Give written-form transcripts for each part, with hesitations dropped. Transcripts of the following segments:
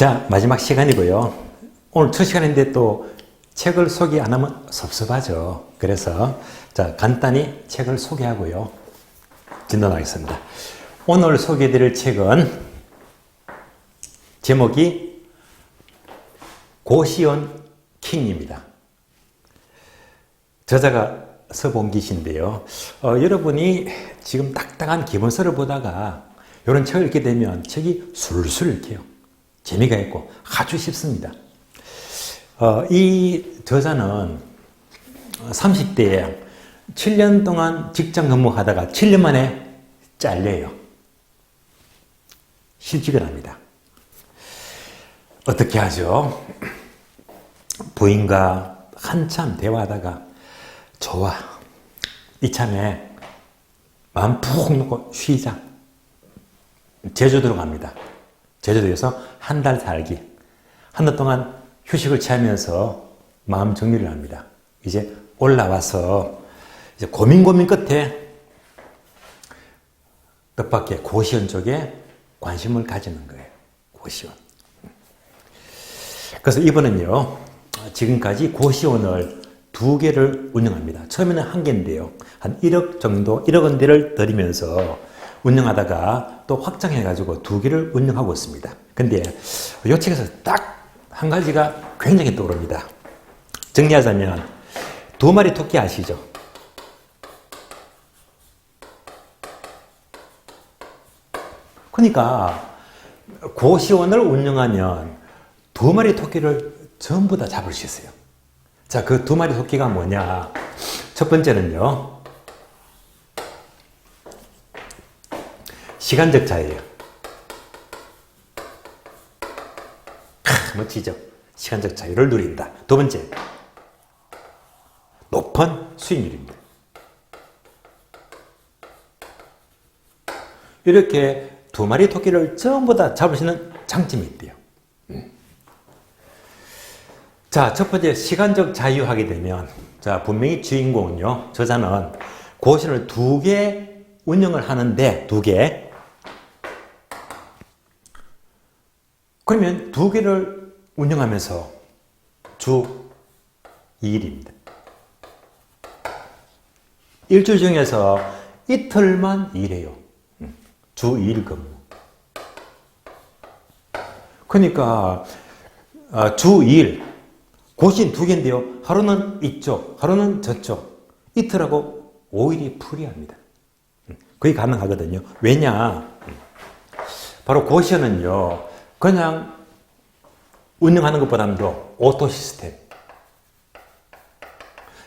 자, 마지막 시간이고요. 오늘 첫 시간인데 또 책을 소개 안 하면 섭섭하죠. 그래서 자, 간단히 책을 소개하고요. 진행하겠습니다. 오늘 소개해드릴 책은 제목이 고시원 킹입니다. 저자가 서봉기 씨인데요. 여러분이 지금 딱딱한 기본서를 보다가 이런 책을 읽게 되면 책이 술술 읽혀요. 재미가 있고 아주 쉽습니다. 이 저자는 30대에 7년 동안 직장 근무하다가 7년 만에 잘려요. 실직을 합니다. 어떻게 하죠? 부인과 한참 대화하다가 좋아, 이참에 마음 푹 놓고 쉬자. 제주도로 갑니다. 제주도에서 한 달 살기. 한 달 동안 휴식을 취하면서 마음 정리를 합니다. 이제 올라와서 이제 고민 끝에 뜻밖의 고시원 쪽에 관심을 가지는 거예요. 고시원. 그래서 이번엔요, 지금까지 고시원을 2개를 운영합니다. 처음에는 1개인데요. 한 1억 정도, 1억 원대를 들이면서 운영하다가 또 확장해가지고 2개를 운영하고 있습니다. 근데 이 책에서 딱 한 가지가 굉장히 떠오릅니다. 정리하자면 2마리 토끼 아시죠? 그러니까 고시원을 운영하면 2마리 토끼를 전부 다 잡을 수 있어요. 자, 그 2마리 토끼가 뭐냐? 첫 번째는요, 시간적 자유예요. 멋지죠? 시간적 자유를 누린다. 2번째, 높은 수익률입니다. 이렇게 2마리 토끼를 전부 다 잡을 수 있는 장점이 있대요. 자, 첫 번째, 시간적 자유 하게 되면, 자, 분명히 주인공은요, 저자는 고시원을 2개 운영을 하는데, 2개. 그러면 2개를 운영하면서 주 2일입니다. 일주일 중에서 이틀만 일해요. 주 2일 근무. 그러니까 주 2일, 고시원 2개인데요. 하루는 이쪽, 하루는 저쪽. 이틀하고 5일이 프리합니다. 그게 가능하거든요. 왜냐? 바로 고시원은요, 그냥 운영하는 것보다도 오토 시스템,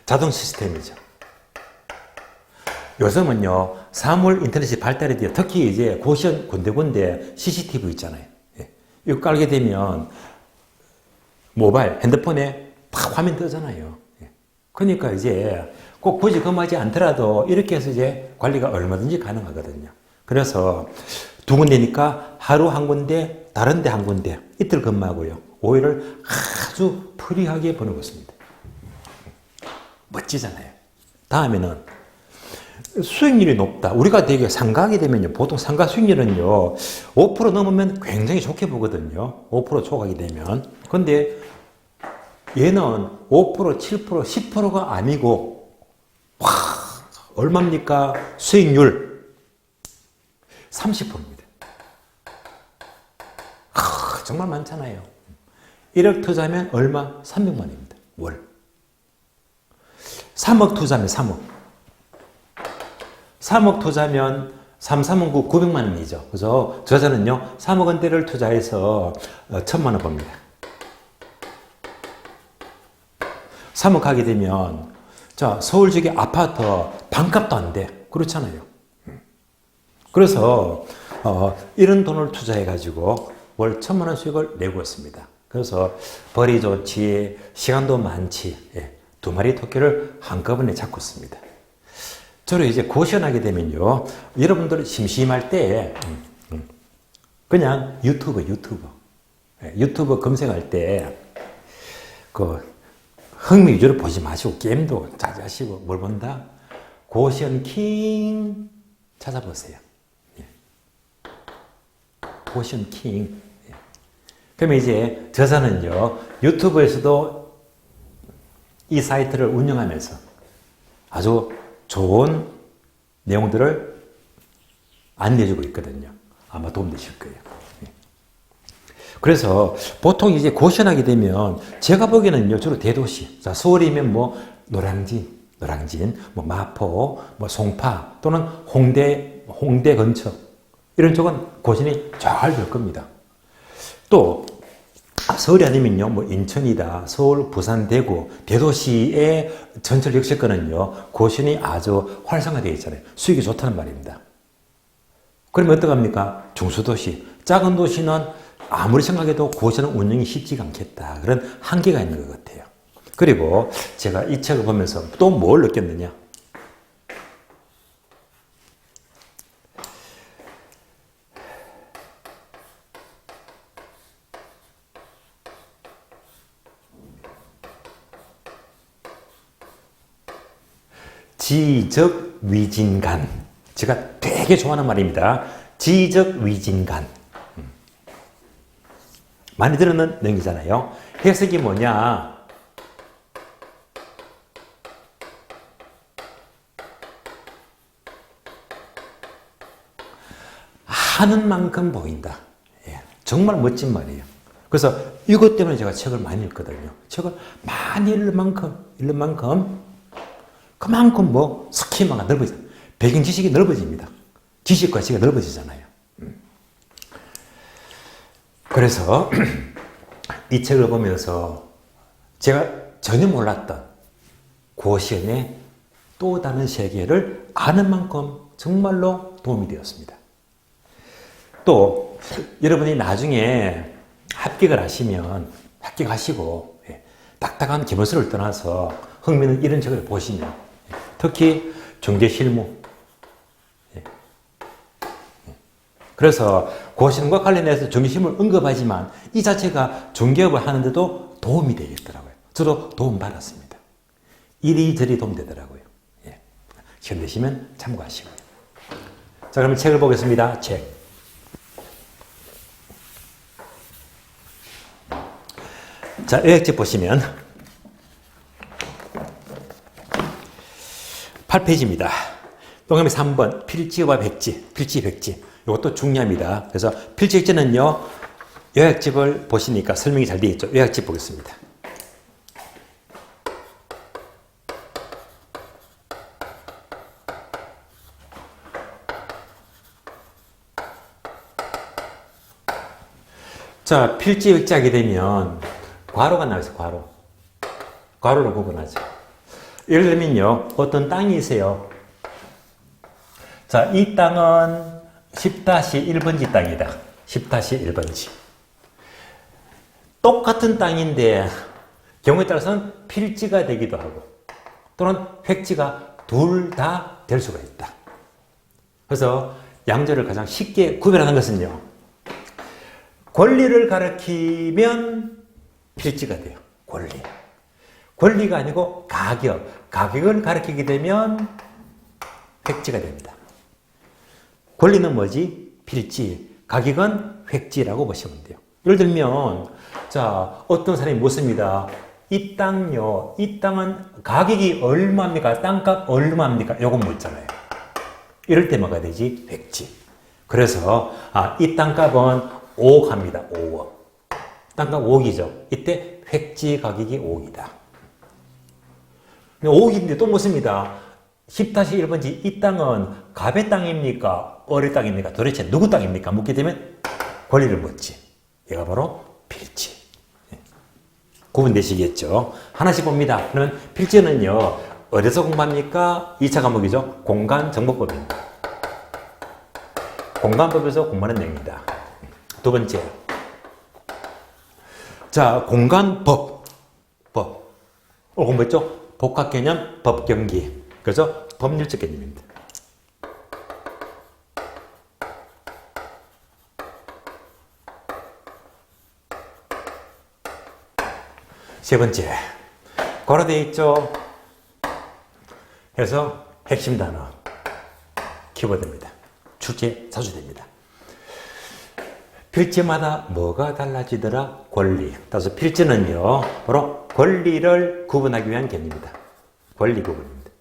자동 시스템이죠. 요즘은요, 사물 인터넷이 발달이 돼요. 특히 이제 고시원 군데군데 CCTV 있잖아요. 이거 깔게 되면 모바일, 핸드폰에 딱 화면 뜨잖아요. 그러니까 이제 꼭 굳이 근무하지 않더라도 이렇게 해서 이제 관리가 얼마든지 가능하거든요. 그래서 2군데니까 하루 한 군데, 다른 데 한 군데, 이틀 근무하고요. 5일을 아주 프리하게 보내고 있습니다. 멋지잖아요. 다음에는 수익률이 높다. 우리가 되게 상가하게 되면요. 보통 상가 수익률은요. 5% 넘으면 굉장히 좋게 보거든요. 5% 초과하게 되면. 근데 얘는 5%, 7%, 10%가 아니고 와, 얼마입니까? 수익률 30%입니다. 정말 많잖아요. 1억 투자하면 얼마? 300만원입니다. 월. 3억 투자하면 3억. 3억 투자하면 3, 3억 9, 900만 원이죠. 그래서 저자는요, 3억 원대를 투자해서 1000만 원 법니다. 3억 하게 되면, 자, 서울 지역의 아파트 반값도 안 돼. 그렇잖아요. 그래서, 이런 돈을 투자해가지고 월 1000만 원 수익을 내고 있습니다. 그래서 벌이 좋지, 시간도 많지, 2마리 토끼를 한꺼번에 잡고 있습니다. 저를 이제 고시원하게 되면요, 여러분들 심심할 때 그냥 유튜브 검색할 때 그 흥미 위주로 보지 마시고 게임도 자제하시고 뭘 본다? 고시원 킹 찾아보세요. 고시원 킹. 그러면 이제 저자는요, 유튜브에서도 이 사이트를 운영하면서 아주 좋은 내용들을 안내해주고 있거든요. 아마 도움되실 거예요. 그래서 보통 이제 고시원하게 되면 제가 보기에는요, 주로 대도시. 자, 서울이면 뭐 노량진, 뭐 마포, 뭐 송파 또는 홍대 근처 이런 쪽은 고시원이 잘 될 겁니다. 또 서울이 아니면요, 뭐 인천이다, 서울, 부산, 대구 대도시의 전철 역세권은요, 고시원이 아주 활성화되어 있잖아요. 수익이 좋다는 말입니다. 그러면 어떡합니까? 중소도시, 작은 도시는 아무리 생각해도 고시원 운영이 쉽지가 않겠다. 그런 한계가 있는 것 같아요. 그리고 제가 이 책을 보면서 또 뭘 느꼈느냐? 지적 위진간. 제가 되게 좋아하는 말입니다. 지적 위진간. 많이 들었는 내용이잖아요. 해석이 뭐냐? 하는 만큼 보인다. 예, 정말 멋진 말이에요. 그래서 이것 때문에 제가 책을 많이 읽거든요. 책을 많이 읽는 만큼 그만큼 뭐 스키마가 넓어져요. 배경 지식이 넓어집니다. 지식과 지식이 넓어지잖아요. 그래서 이 책을 보면서 제가 전혀 몰랐던 고시원의 또 다른 세계를 아는 만큼 정말로 도움이 되었습니다. 또 여러분이 나중에 합격하시고 딱딱한 기본서를 떠나서 흥미있는 이런 책을 보시면 특히 중개실무, 그래서 고시원과 관련해서 중개실무를 언급하지만 이 자체가 중개업을 하는데도 도움이 되겠더라고요. 저도 도움 받았습니다. 이리저리 도움되더라고요. 시험 되시면 참고하시고요. 자, 그러면 책을 보겠습니다. 책. 자, 요약집 보시면 8페이지입니다. 동그라미 3번 필지와 백지, 필지, 백지. 이것도 중요합니다. 그래서 필지, 백지는요, 요약집을 보시니까 설명이 잘 되어 있죠. 요약집 보겠습니다. 자, 필지, 백지 하게 되면 괄호가 나와있어요. 괄호로 구분하죠. 예를 들면요, 어떤 땅이 있어요. 자, 이 땅은 10-1번지 땅이다. 10-1번지. 똑같은 땅인데 경우에 따라서는 필지가 되기도 하고 또는 획지가 둘 다 될 수가 있다. 그래서 양절을 가장 쉽게 구별하는 것은요, 권리를 가리키면 필지가 돼요. 권리가 아니고 가격을 가리키게 되면 획지가 됩니다. 권리는 뭐지? 필지. 가격은 획지라고 보시면 돼요. 예를 들면, 자, 어떤 사람이 묻습니다. 이 땅요, 이 땅은 가격이 얼마입니까? 땅값 얼마입니까? 요건 묻잖아요. 이럴 때 뭐가 되지? 획지. 그래서, 이 땅값은 5억 합니다. 5억. 땅값 5억이죠. 이때 획지 가격이 5억이다. 5억인데 또 묻습니다. 10-1번지 이 땅은 갑의 땅입니까? 을의 땅입니까? 도대체 누구 땅입니까? 묻게 되면 권리를 묻지. 얘가 바로 필지. 구분되시겠죠? 하나씩 봅니다. 그러면 필지는요, 어디서 공부합니까? 2차 과목이죠. 공간정보법입니다. 공간법에서 공부하는 내용입니다. 두 번째. 자, 공간법. 공부했죠? 복합개념, 법경기. 그래서 법률적 개념입니다. 세 번째, 괄호되어 있죠? 그래서 핵심 단어, 키워드입니다. 주제, 사주됩니다. 필지마다 뭐가 달라지더라? 권리. 따라서 필지는요, 바로 권리를 구분하기 위한 개념입니다. 권리 구분입니다.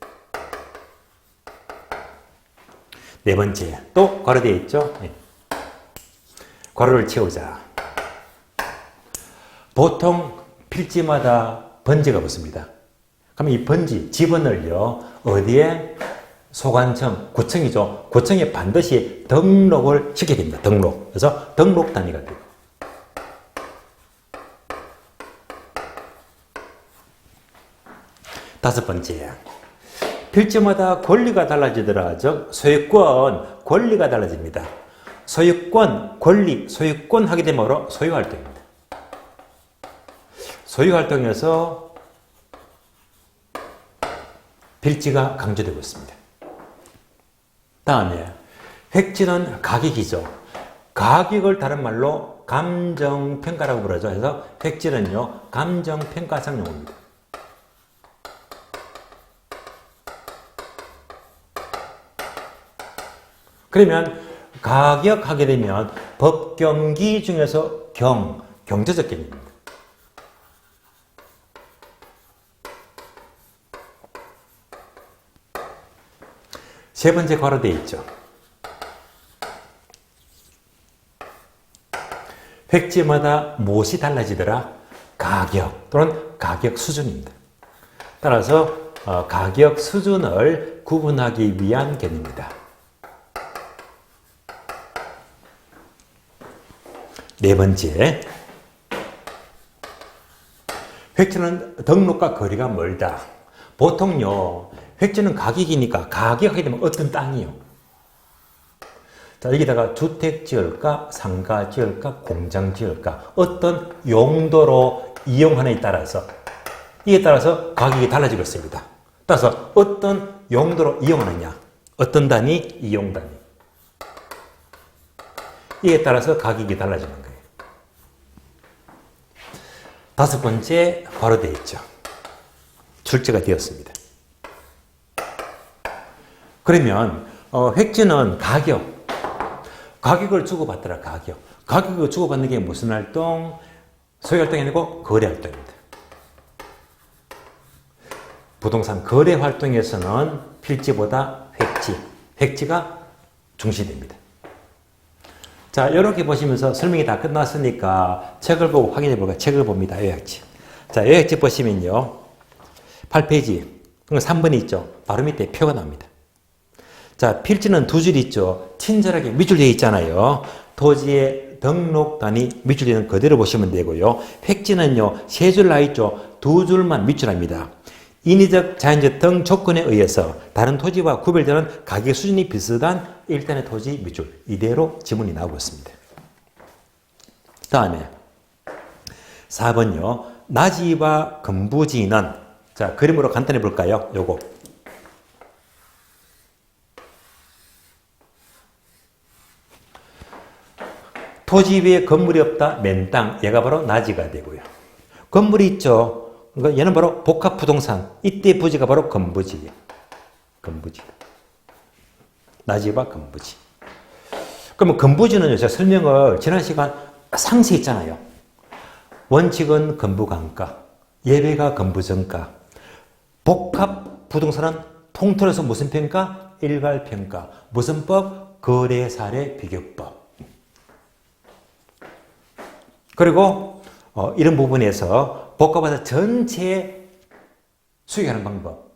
네 번째, 또 괄호되어 있죠? 네. 괄호를 채우자. 보통 필지마다 번지가 붙습니다. 그럼 이 번지, 지번을요, 어디에? 소관청, 구청이죠. 구청에 반드시 등록을 시켜야 됩니다. 등록. 그래서 등록 단위가 돼요. 다섯 번째. 필지마다 권리가 달라지더라. 즉, 소유권, 권리가 달라집니다. 소유권, 권리, 소유권 하게 되면 바로 소유활동입니다. 소유활동에서 필지가 강조되고 있습니다. 다음에 획지는 가격이죠. 가격을 다른 말로 감정평가라고 부르죠. 그래서 획지는요, 감정평가상 용어입니다. 그러면 가격 하게 되면 법경기 중에서 경제적 개념입니다. 세 번째 괄호되어 있죠. 획지마다 무엇이 달라지더라? 가격 또는 가격 수준입니다. 따라서 가격 수준을 구분하기 위한 개념입니다. 네 번째, 획지는 등록과 거리가 멀다. 보통요, 획지는 가격이니까 가격하게 되면 어떤 땅이요. 자, 여기다가 주택 지을까, 상가 지을까, 공장 지을까, 어떤 용도로 이용하느냐에 따라서, 이에 따라서 가격이 달라지고 있습니다. 따라서 어떤 용도로 이용하느냐, 어떤 단위, 이용 단위. 이에 따라서 가격이 달라지는 거예요. 다섯 번째, 괄호되어 있죠. 출제가 되었습니다. 그러면 획지는 가격을 주고받더라. 가격을 주고받는 게 무슨 활동? 소유활동이 아니고 거래활동입니다. 부동산 거래 활동에서는 필지보다 획지가 중시됩니다. 자, 이렇게 보시면서 설명이 다 끝났으니까 책을 보고 확인해 볼까요? 책을 봅니다. 요약집. 자, 요약집 보시면요, 8페이지 3번이 있죠. 바로 밑에 표가 납니다. 자, 필지는 두 줄 있죠. 친절하게 밑줄 되어 있잖아요. 토지의 등록 단위 밑줄되는 그대로 보시면 되고요. 획지는요, 세 줄 나 있죠. 두 줄만 밑줄합니다. 인위적, 자연적 등 조건에 의해서 다른 토지와 구별되는 가격 수준이 비슷한 일단의 토지 밑줄. 이대로 지문이 나오고 있습니다. 다음에 4번요. 나지와 금부지는, 자, 그림으로 간단히 볼까요? 요거. 토지 위에 건물이 없다, 맨땅. 얘가 바로 나지가 되고요. 건물이 있죠. 그러니까 얘는 바로 복합부동산. 이때 부지가 바로 금부지예요. 금부지. 나지와 금부지. 그러면 금부지는 제가 설명을 지난 시간 상세히 했잖아요. 원칙은 금부강가, 예외가 금부정가. 복합부동산은 통틀어서 무슨 평가? 일괄평가. 무슨 법? 거래사례 비교법. 그리고 이런 부분에서 복합화사 전체에 수익하는 방법.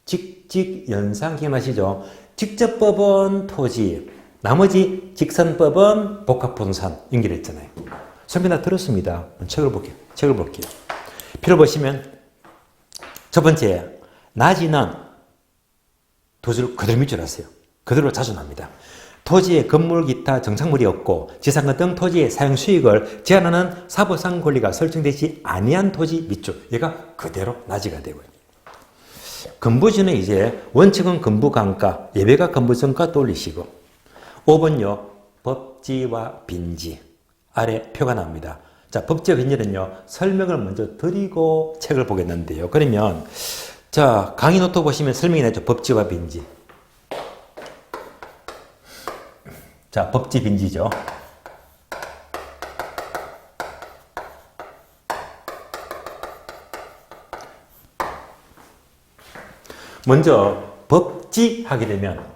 직연상 기억나시죠? 직접법은 토지, 나머지 직선법은 복합부동산 연결했잖아요. 설명 다 들었습니다. 책을 볼게요. 표를 보시면 첫 번째, 나지는 두 줄 그대로 밑줄 하세요. 그대로 자주 납니다. 토지에 건물 기타 정착물이 없고 지상권 등 토지의 사용 수익을 제한하는 사법상 권리가 설정되지 아니한 토지 밑줄. 얘가 그대로 나지가 되고요. 금부지는 이제 원칙은 금부강가, 예외가 금부정가 떠올리시고 5번요. 법지와 빈지. 아래 표가 나옵니다. 자, 법지와 빈지는요. 설명을 먼저 드리고 책을 보겠는데요. 그러면 자, 강의 노트 보시면 설명이 나죠. 법지와 빈지. 자, 법지 빈지죠. 먼저 법지 하게 되면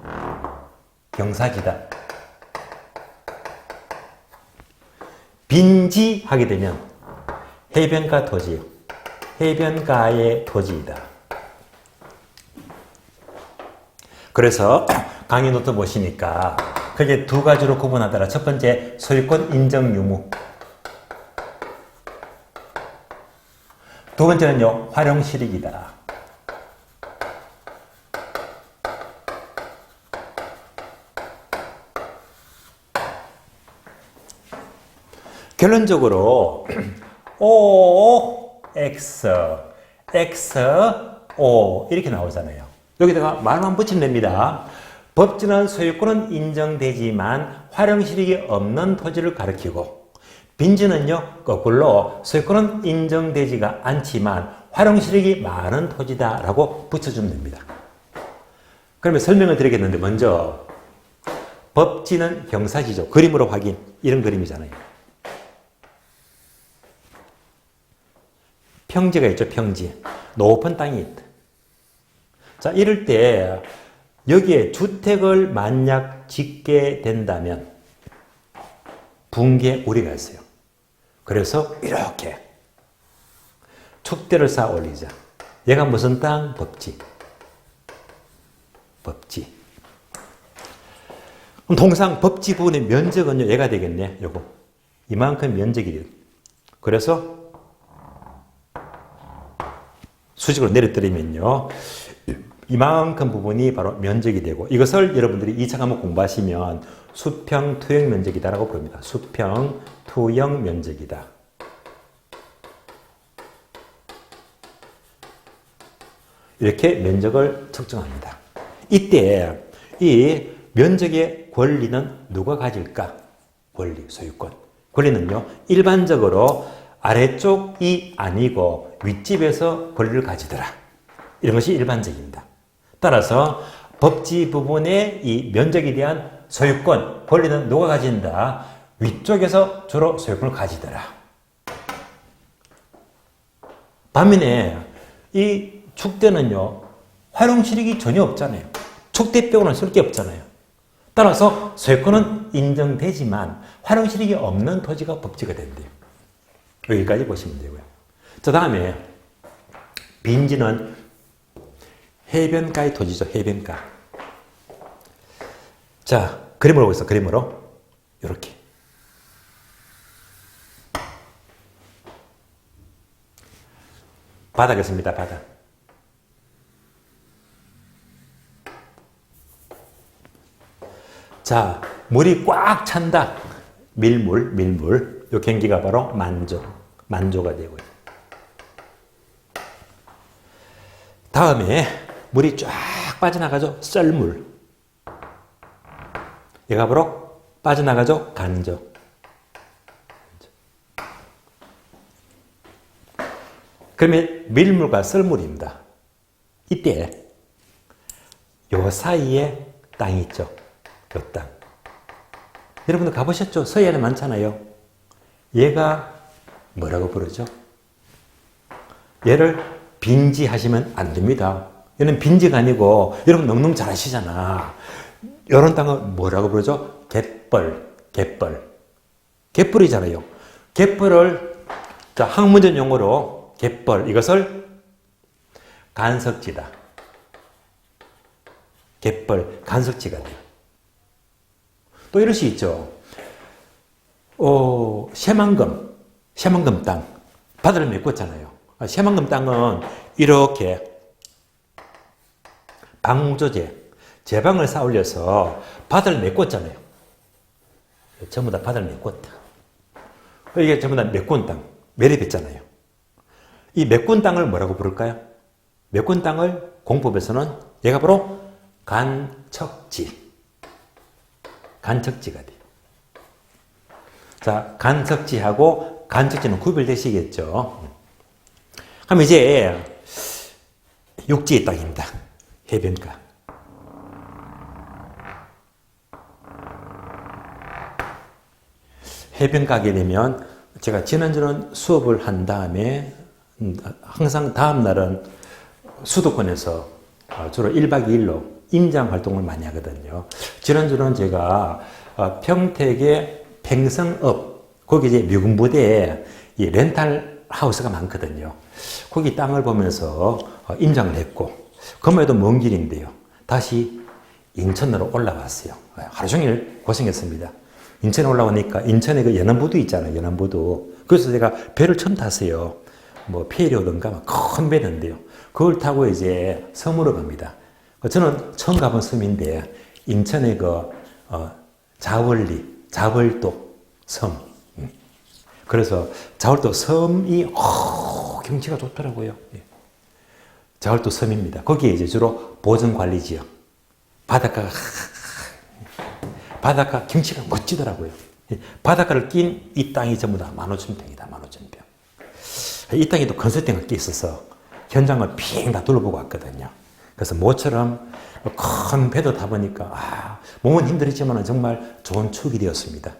경사지다. 빈지 하게 되면 해변가 토지, 해변가의 토지이다. 그래서 강의 노트 보시니까 크게 두 가지로 구분하더라. 첫 번째, 소유권 인정 유무. 두 번째는요, 활용 실익이다. 결론적으로 O, X, X, O 이렇게 나오잖아요. 여기다가 말만 붙이면 됩니다. 법지는 소유권은 인정되지만 활용실익이 없는 토지를 가리키고, 빈지는요 거꾸로 소유권은 인정되지가 않지만 활용실익이 많은 토지다 라고 붙여주면 됩니다. 그러면 설명을 드리겠는데, 먼저 법지는 경사지죠. 그림으로 확인. 이런 그림이잖아요. 평지가 있죠. 평지. 높은 땅이 있다. 자, 이럴 때 여기에 주택을 만약 짓게 된다면 붕괴 우려가 있어요. 그래서 이렇게 축대를 쌓아 올리자. 얘가 무슨 땅? 법지. 법지. 그럼 통상 법지 부분의 면적은요, 얘가 되겠네. 요거. 이만큼 면적이 돼요. 그래서 수직으로 내려뜨리면요, 이만큼 부분이 바로 면적이 되고, 이것을 여러분들이 2차 과목 공부하시면 수평 투영 면적이다라고 부릅니다. 수평 투영 면적이다. 이렇게 면적을 측정합니다. 이때 이 면적의 권리는 누가 가질까? 권리, 소유권. 권리는요, 일반적으로 아래쪽이 아니고 윗집에서 권리를 가지더라. 이런 것이 일반적입니다. 따라서 법지 부분의 이 면적에 대한 소유권, 권리는 누가 가진다? 위쪽에서 주로 소유권을 가지더라. 반면에 이 축대는요, 활용실익이 전혀 없잖아요. 축대 빼고는 쓸 게 없잖아요. 따라서 소유권은 인정되지만 활용실익이 없는 토지가 법지가 된대요. 여기까지 보시면 되고요. 자, 다음에 빈지는 해변가의 토지죠. 해변가. 자, 그림으로 보겠습니다. 그림으로. 이렇게. 바다겠습니다. 바다. 자, 물이 꽉 찬다. 밀물. 요 경기가 바로 만조가 되고요. 다음에 물이 쫙 빠져나가죠. 썰물. 얘가 바로 빠져나가죠. 간조. 그러면 밀물과 썰물입니다. 이때 요 사이에 땅이 있죠. 요 땅. 여러분들 가보셨죠? 서해안에 많잖아요. 얘가 뭐라고 부르죠? 얘를 빈지 하시면 안 됩니다. 얘는 빈지가 아니고, 여러분 너무너무 잘 아시잖아. 이런 땅은 뭐라고 부르죠? 갯벌이잖아요. 갯벌을, 자, 학문적 용어로 갯벌, 이것을 간석지다. 갯벌, 간석지가 돼요. 또 이럴 수 있죠. 새만금 땅. 바다를 메꿨잖아요. 새만금 땅은 이렇게 방조제, 제방을 쌓아 올려서 바다를 메꿨잖아요. 전부 다 바다를 메꿨다. 이게 전부 다 메꾼 땅, 매립했잖아요. 이 메꾼 땅을 뭐라고 부를까요? 메꾼 땅을 공법에서는 얘가 바로 간척지가 돼요. 자, 간척지하고 간척지는 구별되시겠죠? 그럼 이제 육지의 땅입니다. 해변가. 해변가게 되면 제가 지난주는 수업을 한 다음에 항상 다음 날은 수도권에서 주로 1박 2일로 임장 활동을 많이 하거든요. 지난주는 제가 평택의 팽성읍, 거기 이제 미군 부대에 이 렌탈 하우스가 많거든요. 거기 땅을 보면서 임장을 했고, 금에도 먼 길인데요. 다시 인천으로 올라왔어요. 하루 종일 고생했습니다. 인천에 올라오니까 인천에 그 연안부두 있잖아요. 연안부두. 그래서 제가 배를 처음 탔어요. 뭐 페리오든가 큰 배인데요. 그걸 타고 이제 섬으로 갑니다. 저는 처음 가본 섬인데 인천의 그 자월리, 자월도 섬. 그래서 자월도 섬이 경치가 좋더라고요. 자월도 섬입니다. 거기에 이제 주로 보전관리지역. 바닷가 경치가 멋지더라고요. 바닷가를 낀 이 땅이 전부 다 15,000평이다. 15,000평. 이 땅에도 컨설팅을 끼 있어서 현장을 핑 다 둘러보고 왔거든요. 그래서 모처럼 큰 배도 타보니까 몸은 힘들었지만 정말 좋은 추억이 되었습니다.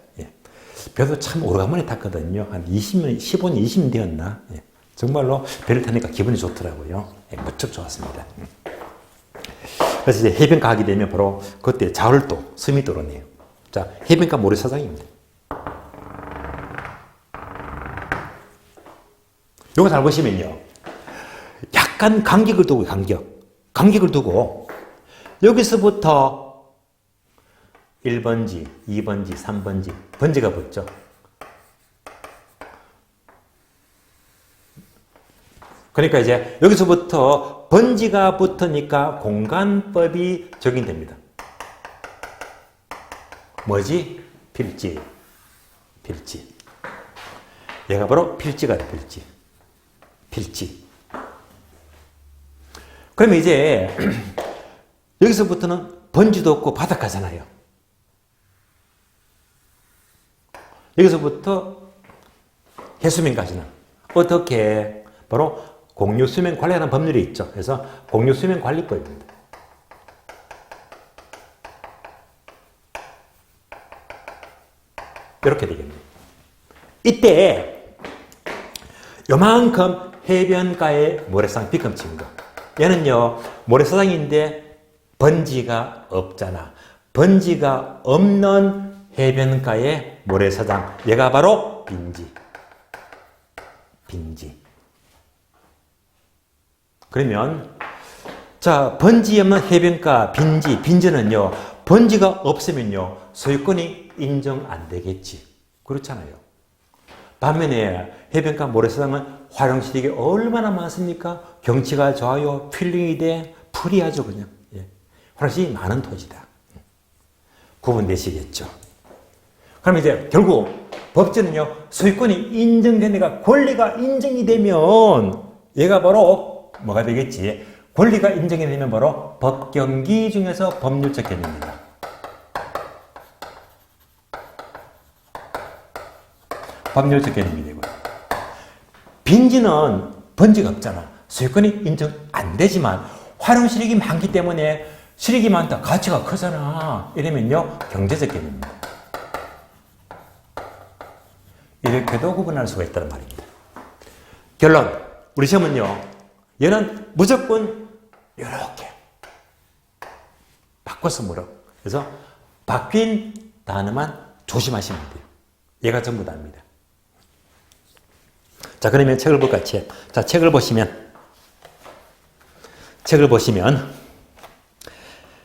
배도 참 오래간만에 탔거든요. 한 20년, 15년, 20년 되었나? 정말로 배를 타니까 기분이 좋더라고요. 무척 좋았습니다. 그래서 이제 해변가 하게 되면 바로 그때 자월도 섬이 떠오르네요. 자, 해변가 모래사장입니다. 요거 잘 보시면요. 약간 간격을 두고, 간격을 두고, 여기서부터 1번지, 2번지, 3번지, 번지가 붙죠. 그러니까 이제 여기서부터 번지가 붙으니까 공간법이 적용됩니다. 뭐지? 필지. 얘가 바로 필지가 돼, 필지. 그러면 이제 여기서부터는 번지도 없고 바닷가잖아요. 여기서부터 해수면까지는 어떻게? 바로 공유수면 관리하는 법률이 있죠. 그래서 공유수면 관리법입니다. 이렇게 되겠네요. 이때 요만큼 해변가에 모래사장 빗금친 거. 얘는요, 모래사장인데 번지가 없잖아. 번지가 없는 해변가의 모래사장. 얘가 바로 빈지. 그러면, 자, 번지 없는 해변가, 빈지는요, 번지가 없으면요, 소유권이 인정 안 되겠지. 그렇잖아요. 반면에 해변가 모래사장은 활용시설이 얼마나 많습니까? 경치가 좋아요, 필링이 돼, 프리하죠, 그냥. 활용시설이 많은 토지다. 구분되시겠죠? 그럼 이제 결국 법제는요, 소유권이 인정된 데가 권리가 인정이 되면 얘가 바로 뭐가 되겠지? 권리가 인정이 되면 바로 법경기 중에서 법률적 개념입니다. 법률적 개념이 되고요. 빈지는 번지가 없잖아. 소유권이 인정 안 되지만 활용 실익이 많기 때문에 실익이 많다. 가치가 크잖아. 이러면요, 경제적 개념입니다. 이렇게도 구분할 수가 있다는 말입니다. 결론. 우리 시험은요, 얘는 무조건 이렇게 바꿔서 물어. 그래서 바뀐 단어만 조심하시면 돼요. 얘가 전부 다입니다. 자, 그러면 책을 볼까요? 자, 책을 보시면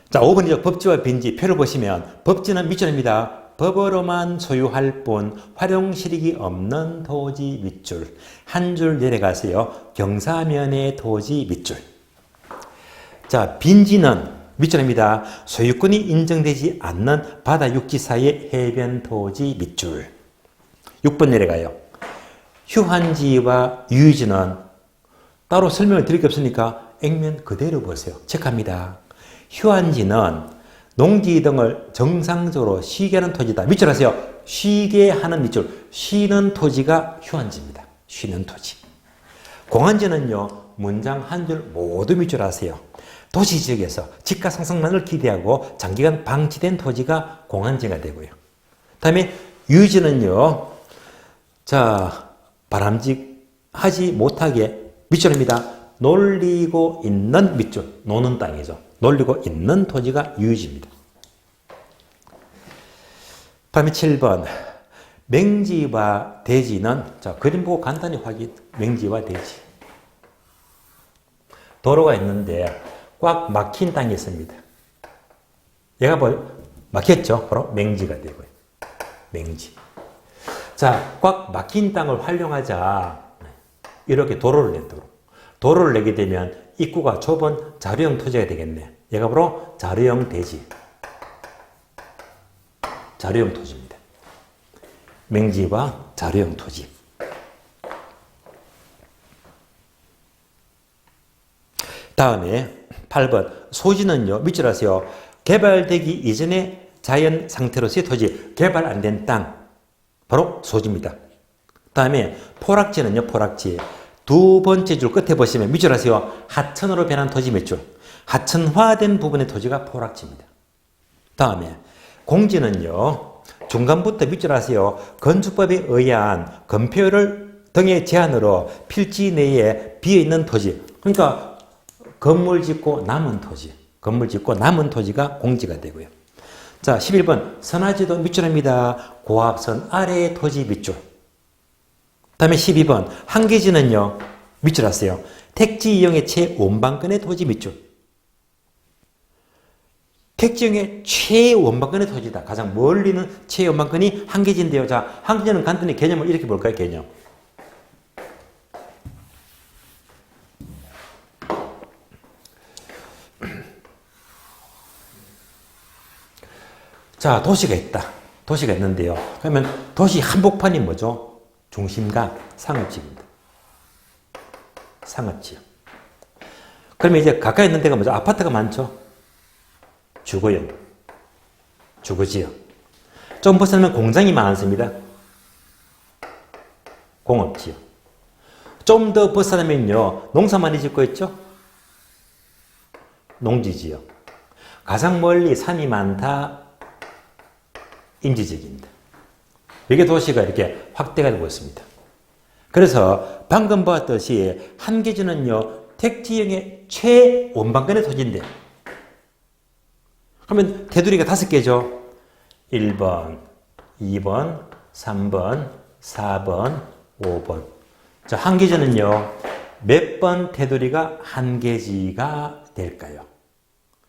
자, 5번이죠. 법지와 빈지 표를 보시면 법지는 밑줄입니다. 법으로만 소유할 뿐 활용실익이 없는 토지 밑줄. 한 줄 내려가세요. 경사면의 토지 밑줄. 자, 빈지는 밑줄입니다. 소유권이 인정되지 않는 바다 육지 사이의 해변 토지 밑줄. 6번 내려가요. 휴한지와 유유지는 따로 설명을 드릴 게 없으니까 액면 그대로 보세요. 체크합니다. 휴한지는 농지 등을 정상적으로 쉬게 하는 토지다. 밑줄 하세요. 쉬게 하는 밑줄. 쉬는 토지가 휴한지입니다. 쉬는 토지. 공한지는요, 문장 한 줄 모두 밑줄 하세요. 도시 지역에서 집가 상승만을 기대하고 장기간 방치된 토지가 공한지가 되고요. 다음에 유지는요, 자, 바람직하지 못하게 밑줄입니다. 놀리고 있는 밑줄, 노는 땅이죠. 놀리고 있는 토지가 유유지입니다. 다음에 7번. 맹지와 대지는, 자, 그림 보고 간단히 확인. 맹지와 대지. 도로가 있는데 꽉 막힌 땅이 있습니다. 얘가 막혔죠? 바로 맹지가 되고요. 맹지. 자, 꽉 막힌 땅을 활용하자. 이렇게 도로를 냈도록. 도로를 내게 되면 입구가 좁은 자료형 토지가 되겠네. 얘가 바로 자료형 대지. 자료형 토지입니다. 맹지와 자료형 토지. 다음에 8번. 소지는요, 밑줄 하세요. 개발되기 이전에 자연 상태로서의 토지, 개발 안 된 땅. 바로 소지입니다. 다음에 포락지는요, 포락지. 두 번째 줄 끝에 보시면 밑줄 하세요. 하천으로 변한 토지 몇 줄. 하천화된 부분의 토지가 포락지입니다. 다음에 공지는요, 중간부터 밑줄 하세요. 건축법에 의한 건폐율 등의 제한으로 필지 내에 비어있는 토지. 그러니까 건물 짓고 남은 토지. 건물 짓고 남은 토지가 공지가 되고요. 자, 11번. 선화지도 밑줄합니다. 고압선 아래의 토지 밑줄. 다음에 12번. 한계지는요, 밑줄 하세요. 택지 이용의 최원방권의 토지 밑줄. 택지 이용의 최원방권의 토지다. 가장 멀리는 최원방권이 한계지인데요. 자, 한계지는 간단히 개념을 이렇게 볼까요? 개념. 자, 도시가 있다. 도시가 있는데요. 그러면 도시 한복판이 뭐죠? 중심가 상업지입니다. 상업지역. 그러면 이제 가까이 있는 데가 뭐죠? 아파트가 많죠? 주거용. 주거지역. 좀 벗어나면 공장이 많습니다. 공업지역. 좀 더 벗어나면요, 농사 많이 짓고 있죠? 농지지역. 가장 멀리 산이 많다. 임지지역입니다. 이게 도시가 이렇게 확대가 되고 있습니다. 그래서 방금 보았듯이 한계지는요, 택지형의 최원방권의 토지인데, 그러면 테두리가 5개죠. 1번, 2번, 3번, 4번, 5번. 자, 한계지는요, 몇 번 테두리가 한계지가 될까요?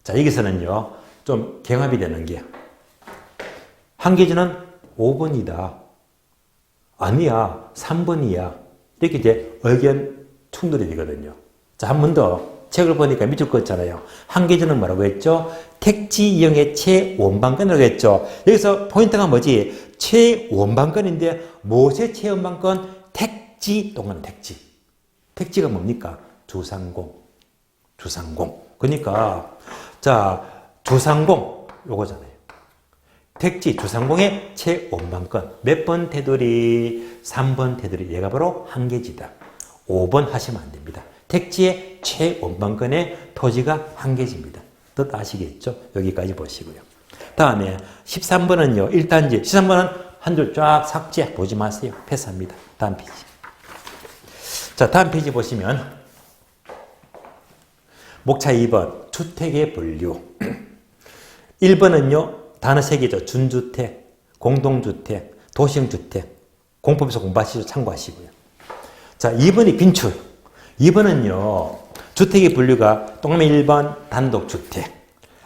자, 여기서는요, 좀 경합이 되는 게, 한계지는 5번이다. 아니야, 3번이야. 이렇게 이제 의견 충돌이 되거든요. 자, 한 번 더 책을 보니까 밑줄 긋잖아요. 한계지는 뭐라고 했죠? 택지 이용의 최원방권이라고 했죠. 여기서 포인트가 뭐지? 최원방권인데 무엇의 최원방권? 택지 동안 택지. 택지가 뭡니까? 주상공. 주상공. 그러니까 자, 주상공 요거잖아요. 택지 주상공의 최원방권. 몇 번 테두리? 3번 테두리. 얘가 바로 한계지다. 5번 하시면 안 됩니다. 택지의 최원방권의 토지가 한계지입니다. 뜻 아시겠죠? 여기까지 보시고요. 다음에 13번은요. 1단지. 13번은 한 줄 쫙 삭제. 보지 마세요. 패스합니다. 다음 페이지. 자, 다음 페이지 보시면 목차 2번. 주택의 분류. 1번은요. 단어 3개죠. 준주택, 공동주택, 도시형주택. 공법에서 공부하시죠. 참고하시고요. 자, 2번이 빈출. 2번은요. 주택의 분류가 동그라미 1번 단독주택.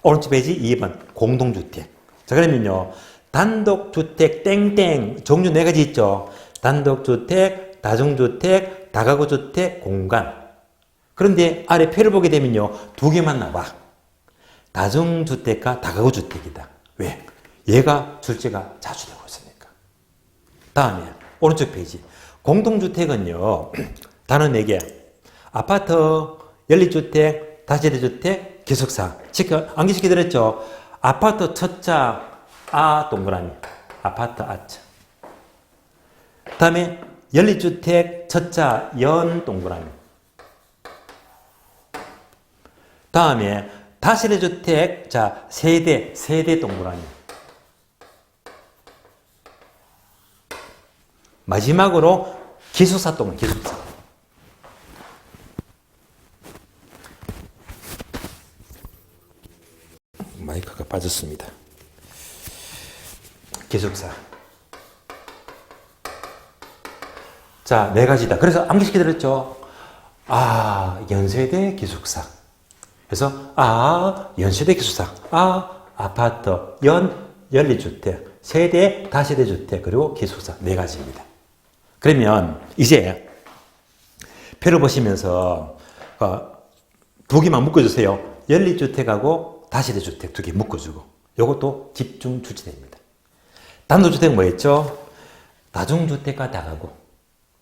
오른쪽 페이지 2번 공동주택. 자, 그러면요. 단독주택 땡땡 종류 4가지 있죠. 단독주택, 다중주택, 다가구주택, 공간. 그런데 아래 표를 보게 되면요. 2개만 나와. 다중주택과 다가구주택이다. 왜? 얘가 출제가 자주 되고 있으니까. 다음에 오른쪽 페이지. 공동주택은요. 단어 4개. 아파트, 연립주택, 다세대주택, 기숙사. 암기시켜드렸죠? 아파트 첫자 아 동그라미. 아파트 아자. 다음에 연립주택 첫자 연 동그라미. 다음에 다세대주택, 자, 세대 동그라미. 마지막으로 기숙사 동그라미, 기숙사. 빠졌습니다. 기숙사. 자, 네 가지다. 그래서 암기시켜 드렸죠. 연세대 기숙사. 그래서 연세대 기숙사. 아파트. 연립주택. 세대, 다세대 주택. 그리고 기숙사. 네 가지입니다. 그러면 이제 표를 보시면서 두 개만 묶어주세요. 연립주택하고 다세대 주택 두 개 묶어주고 이것도 집중 주체됩니다. 단독주택은 뭐였죠? 다중주택과 다가구.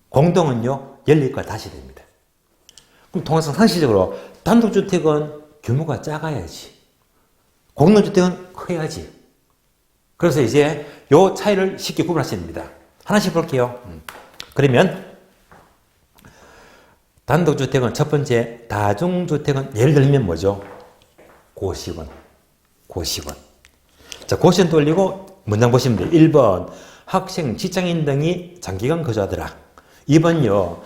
공동은요, 연립과 다세대입니다. 그럼 통상 상식적으로 단독주택은 규모가 작아야지. 공동주택은 커야지. 그래서 이제 요 차이를 쉽게 구분하셔야 됩니다. 하나씩 볼게요. 그러면 단독주택은 첫 번째, 다중주택은 예를 들면 뭐죠? 고시원. 자, 고시원 돌리고 문장 보시면 돼요. 1번, 학생, 직장인 등이 장기간 거주하더라. 2번요,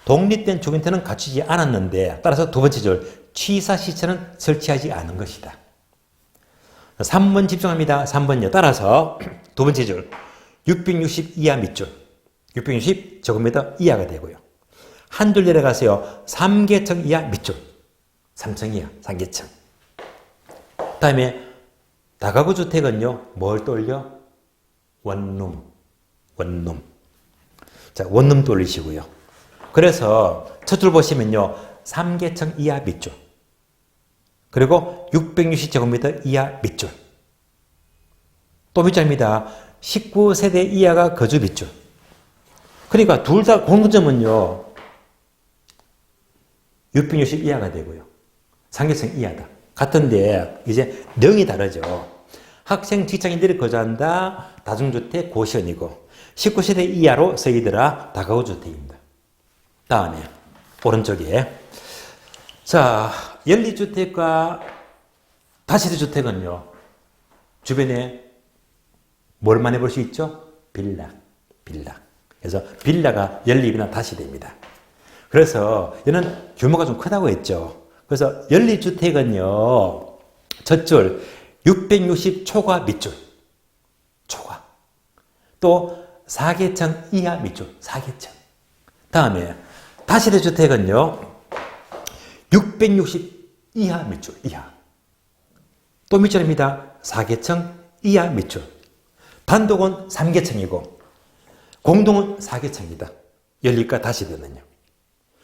독립된 주민등은 갖추지 않았는데, 따라서 두 번째 줄, 취사시설은 설치하지 않은 것이다. 3번 집중합니다. 3번요. 따라서 두 번째 줄, 660 이하 밑줄. 660 제곱미터 이하가 되고요. 한 줄 내려가세요. 3계층 이하 밑줄. 3층 이하, 3계층. 그 다음에 다가구 주택은요, 뭘 떠올려? 원룸. 자, 원룸 떠올리시고요. 그래서 첫 줄 보시면요, 3계층 이하 밑줄. 그리고 660제곱미터 이하 밑줄. 또 밑줄입니다. 19세대 이하가 거주 밑줄. 그러니까 둘 다 공통점은요, 660 이하가 되고요. 3계층 이하다. 같은데 이제 내용이 다르죠. 학생, 직장인들이 거주한다. 다중주택 고시원이고 19세대 이하로 쓰이더라. 다가구 주택입니다. 다음에 오른쪽에 자, 연립주택과 다세대 주택은요, 주변에 뭘 많이 볼 수 있죠? 빌라. 그래서 빌라가 연립이나 다세대입니다. 그래서 얘는 규모가 좀 크다고 했죠. 그래서 연립주택은요, 첫 줄 660 초과 밑줄. 또 4계층 이하 밑줄. 4계층. 다음에 다세대 주택은요, 660 이하 밑줄. 또 밑줄입니다. 4계층 이하 밑줄. 단독은 3계층이고 공동은 4계층이다. 연립과 다세대는요.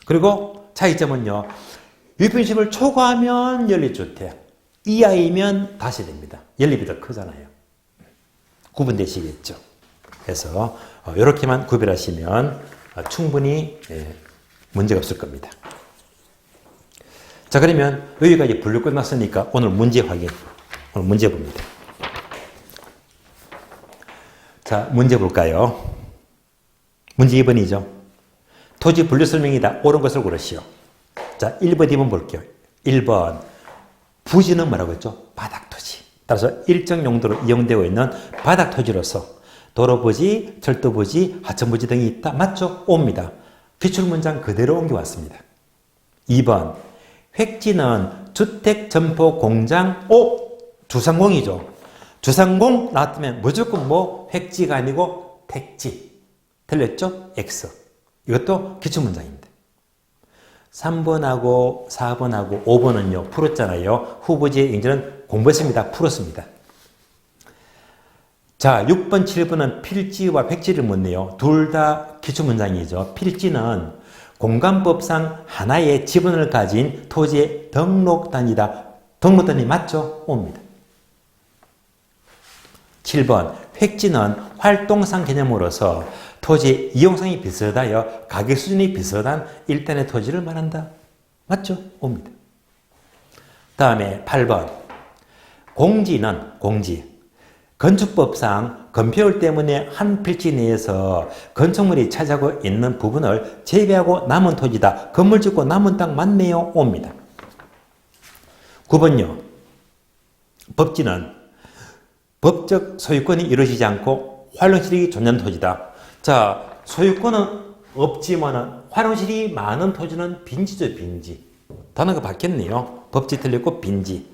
그리고 차이점은요, 660을 초과하면 연립주택, 이하이면 다세대입니다. 연립이 더 크잖아요. 구분되시겠죠? 그래서 이렇게만 구별하시면 충분히 문제가 없을 겁니다. 자, 그러면 여기까지 분류 끝났으니까 오늘 문제 확인. 오늘 문제 봅니다. 자, 문제 볼까요? 문제 2번이죠. 토지 분류 설명이다. 옳은 것을 고르시오. 자, 1번, 2번 볼게요. 1번. 부지는 뭐라고 했죠? 바닥토지. 따라서 일정 용도로 이용되고 있는 바닥토지로서 도로부지, 철도부지, 하천부지 등이 있다. 맞죠? 옵니다. 기출문장 그대로 옮겨왔습니다. 2번. 획지는 주택, 점포, 공장, 주상공이죠. 주상공 나왔다면 무조건 획지가 아니고 택지. 틀렸죠? X. 이것도 기출문장입니다. 3번하고 4번하고 5번은요, 풀었잖아요. 후보지의 인지는 공부했습니다. 풀었습니다. 자, 6번, 7번은 필지와 획지를 묻네요. 둘 다 기출문장이죠. 필지는 공간법상 하나의 지분을 가진 토지의 등록단위다. 등록단위 맞죠? 옵니다. 7번, 획지는 활동상 개념으로서 토지 이용성이 비슷하여 가격 수준이 비슷한 일단의 토지를 말한다. 맞죠? 옵니다. 다음에 8번. 공지는 공지. 건축법상 건폐율 때문에 한 필지 내에서 건축물이 차지하고 있는 부분을 재배하고 남은 토지다. 건물 짓고 남은 땅 맞네요. 옵니다. 9번요. 법지는 법적 소유권이 이루어지지 않고 활용실이 존재하는 토지다. 자, 소유권은 없지만 활용실이 많은 토지는 빈지죠, 빈지. 단어가 바뀌었네요. 법지 틀렸고 빈지.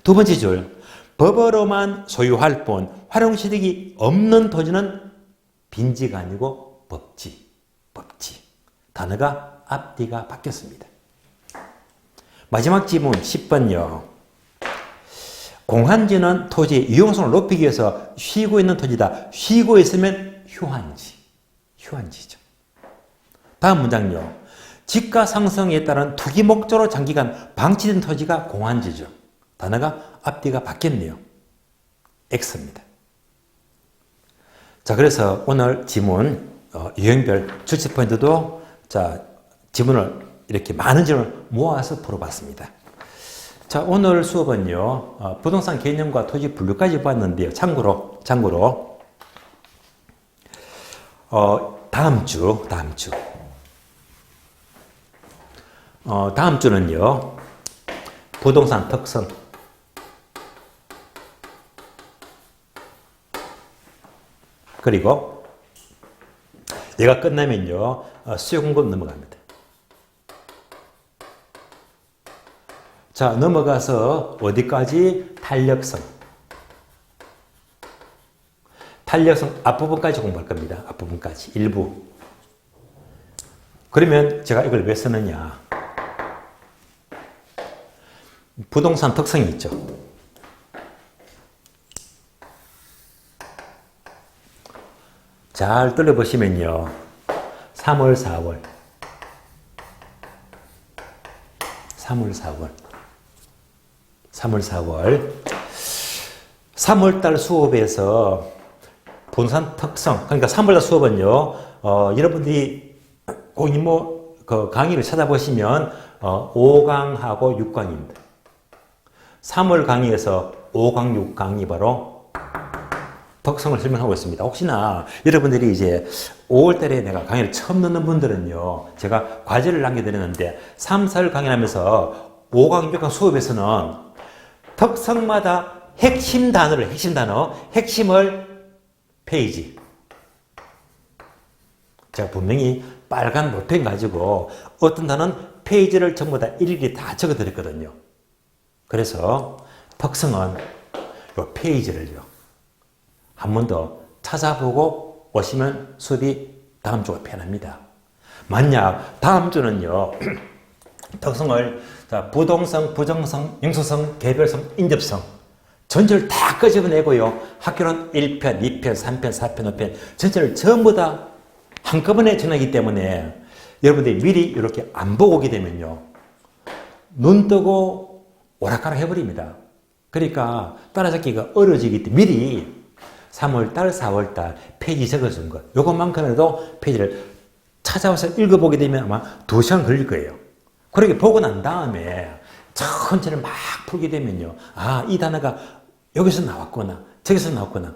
두 번째 줄. 법으로만 소유할 뿐 활용실익이 없는 토지는 빈지가 아니고 법지. 법지. 단어가 앞뒤가 바뀌었습니다. 마지막 지문 10번요. 공한지는 토지의 유용성을 높이기 위해서 쉬고 있는 토지다. 쉬고 있으면 휴한지. 휴한지죠. 다음 문장요. 지가 상승에 따른 투기 목적으로 장기간 방치된 토지가 공한지죠. 단어가 앞뒤가 바뀌었네요. X입니다. 자, 그래서 오늘 지문 유형별 출제 포인트도 자, 지문을 이렇게 많은 질문을 모아서 풀어봤습니다. 자, 오늘 수업은요, 부동산 개념과 토지 분류까지 봤는데요. 참고로, 다음 주는요, 부동산 특성, 그리고 얘가 끝나면요, 수요 공급 넘어갑니다. 자, 넘어가서 어디까지? 탄력성. 탄력성 앞부분까지 공부할 겁니다. 앞부분까지. 일부. 그러면 제가 이걸 왜 쓰느냐. 부동산 특성이 있죠. 잘 들어보시면요. 3월, 4월. 3월달 수업에서 부동산 특성, 그러니까 3월달 수업은요, 여러분들이 그 강의를 찾아보시면 5강하고 6강입니다. 3월 강의에서 5강, 6강이 바로 특성을 설명하고 있습니다. 혹시나 여러분들이 이제 5월달에 내가 강의를 처음 듣는 분들은요, 제가 과제를 남겨드렸는데 3, 4월 강의하면서 5강, 6강 수업에서는 특성마다 핵심 단어, 핵심을 페이지. 제가 분명히 빨간 볼펜 가지고 어떤 단어는 페이지를 전부 다 일일이 다 적어드렸거든요. 그래서 특성은 이 페이지를요, 한 번 더 찾아보고 오시면 수업이 다음 주가 편합니다. 만약 다음 주는요, 특성을 부동성, 부정성, 영수성, 개별성, 인접성 전체를 다 끄집어내고요. 학교는 1편, 2편, 3편, 4편, 5편 전체를 전부 다 한꺼번에 전하기 때문에 여러분들이 미리 이렇게 안 보고 오게 되면요, 눈 뜨고 오락가락 해버립니다. 그러니까 따라잡기가 어려워지기 때문에 미리 3월달, 4월달 페이지 적어준 것, 요것만큼이라도 페이지를 찾아와서 읽어보게 되면 아마 2시간 걸릴 거예요. 그렇게 보고 난 다음에 천천히 막 풀게 되면요, 아, 이 단어가 여기서 나왔구나, 저기서 나왔구나,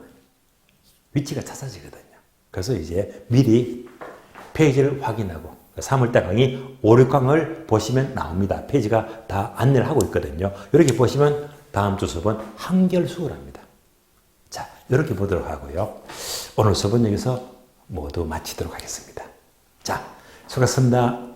위치가 찾아지거든요. 그래서 이제 미리 페이지를 확인하고 3월달 강의 5, 6강을 보시면 나옵니다. 페이지가 다 안내를 하고 있거든요. 이렇게 보시면 다음 주 수업은 한결 수월합니다. 자, 이렇게 보도록 하고요. 오늘 수업은 여기서 모두 마치도록 하겠습니다. 자, 수고하셨습니다.